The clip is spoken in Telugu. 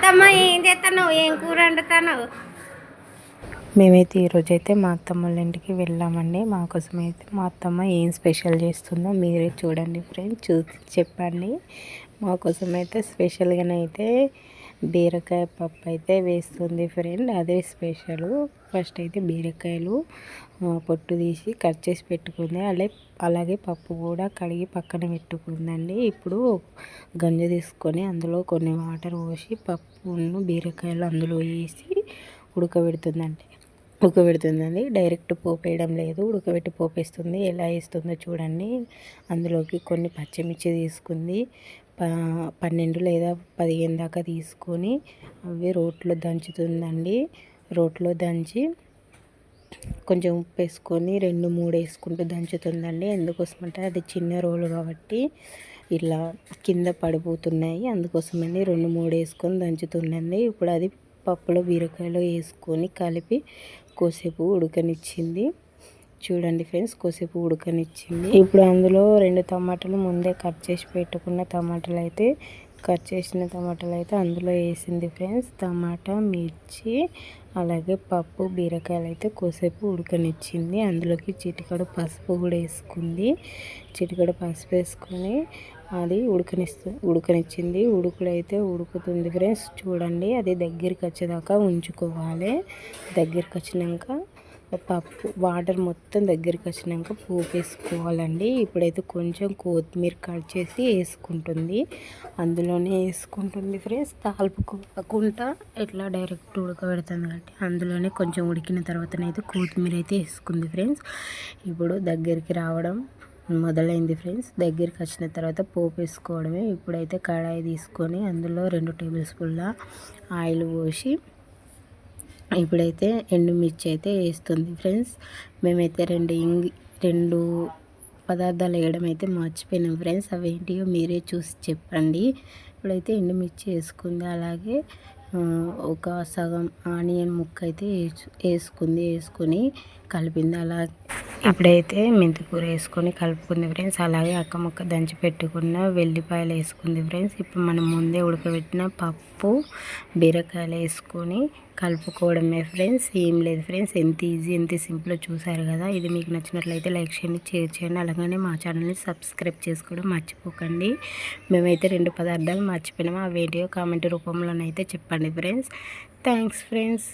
అత్తమ్మ ఏం చేస్తాను, ఏం కూర వండుతాను? మేమైతే ఈరోజైతే మా అత్తమ్మ వాళ్ళ ఇంటికి వెళ్ళామండి. మా కోసం అయితే మా అత్తమ్మ ఏం స్పెషల్ చేస్తుందో మీరే చూడండి ఫ్రెండ్స్, చూసి చెప్పండి. మా కోసం అయితే స్పెషల్గానైతే బీరకాయ పప్పు అయితే వేస్తుంది ఫ్రెండ్, అదే స్పెషల్. ఫస్ట్ అయితే బీరకాయలు పొట్టు తీసి కట్ చేసి పెట్టుకుంది, అలాగే పప్పు కూడా కడిగి పక్కన పెట్టుకుందండి. ఇప్పుడు గంజ తీసుకొని అందులో కొన్ని వాటర్ పోసి పప్పును బీరకాయలు అందులో వేసి ఉడకబెడుతుందండి. డైరెక్ట్ పోపు వేయడం లేదు, ఉడకబెట్టి పోపేస్తుంది. ఎలా వేస్తుందో చూడండి. అందులోకి కొన్ని పచ్చిమిర్చి తీసుకుంది, 12 లేదా 15 దాకా తీసుకొని అవి రోట్లో దంచుతుందండి. రోట్లో దంచి కొంచెం ఉప్పు వేసుకొని 2-3 వేసుకుంటూ దంచుతుందండి. ఎందుకోసమంటే అది చిన్న రోలు కాబట్టి ఇలా కింద పడిపోతున్నాయి, అందుకోసమని 2-3 వేసుకొని దంచుతుందండి. ఇప్పుడు అది పప్పులో బీరకాయలో వేసుకొని కలిపి కోసేపు ఉడకనిచ్చింది. చూడండి ఫ్రెండ్స్, కోసేపు ఉడకనిచ్చింది. ఇప్పుడు అందులో 2 టమాటాలు ముందే కట్ చేసి పెట్టుకున్న టమాటాలు అయితే అందులో వేసింది ఫ్రెండ్స్. టమాటా, మిర్చి, అలాగే పప్పు, బీరకాయలు అయితే కోసేపు ఉడకనిచ్చింది. అందులోకి చిటికెడు పసుపు కూడా వేసుకుంది. చిటికెడు పసుపు వేసుకొని అది ఉడకనిచ్చింది. ఉడుకుడైతే ఉడుకుతుంది ఫ్రెండ్స్. చూడండి, అది దగ్గరికి వచ్చేదాకా ఉంచుకోవాలి. దగ్గరికి వచ్చినాక పప్పు వాటర్ మొత్తం దగ్గరికి వచ్చినాక పోపు వేసుకోవాలండి. ఇప్పుడైతే కొంచెం కొత్తిమీర కట్ చేసి వేసుకుంటుంది, అందులోనే వేసుకుంటుంది ఫ్రెండ్స్. తాల్పుకోకుండా ఎట్లా డైరెక్ట్ ఉడకబెడుతుంది కాబట్టి అందులోనే కొంచెం ఉడికిన తర్వాతనైతే కొత్తిమీర అయితే వేసుకుంది ఫ్రెండ్స్. ఇప్పుడు దగ్గరికి రావడం మొదలైంది ఫ్రెండ్స్. దగ్గరికి వచ్చిన తర్వాత పోపు వేసుకోవడమే. ఇప్పుడైతే కడాయి తీసుకొని అందులో 2 టేబుల్ స్పూన్ల ఆయిల్ పోసి ఇప్పుడైతే ఎండుమిర్చి అయితే వేస్తుంది ఫ్రెండ్స్. మేమైతే రెండు పదార్థాలు వేయడం అయితే మర్చిపోయినాం ఫ్రెండ్స్. అవి ఏంటియో మీరే చూసి చెప్పండి. ఇప్పుడైతే ఎండుమిర్చి వేసుకుంది, అలాగే ఒక సగం ఆనియన్ ముక్క అయితే వేసుకొని కలిపింది. అలాగే ఇప్పుడైతే మెంతికూర వేసుకొని కలుపుకుంది ఫ్రెండ్స్. అలాగే అక్క ముక్క దంచి పెట్టుకున్న వెల్లిపాయలు వేసుకుంది ఫ్రెండ్స్. ఇప్పుడు మనం ముందే ఉడకబెట్టిన పప్పు, బీరకాయలు వేసుకొని కలుపుకోవడమే ఫ్రెండ్స్. ఏం లేదు ఫ్రెండ్స్, ఎంత ఈజీ ఎంత సింపుల్ చూసారు కదా. ఇది మీకు నచ్చినట్లయితే లైక్ చేయండి, షేర్ చేయండి, అలాగనే మా ఛానల్ని సబ్స్క్రైబ్ చేసుకోవడం మర్చిపోకండి. మేమైతే 2 పదార్థాలు మర్చిపోయినాము, ఆ వీడియో కామెంట్ రూపంలోనైతే చెప్పండి ఫ్రెండ్స్. Thanks friends.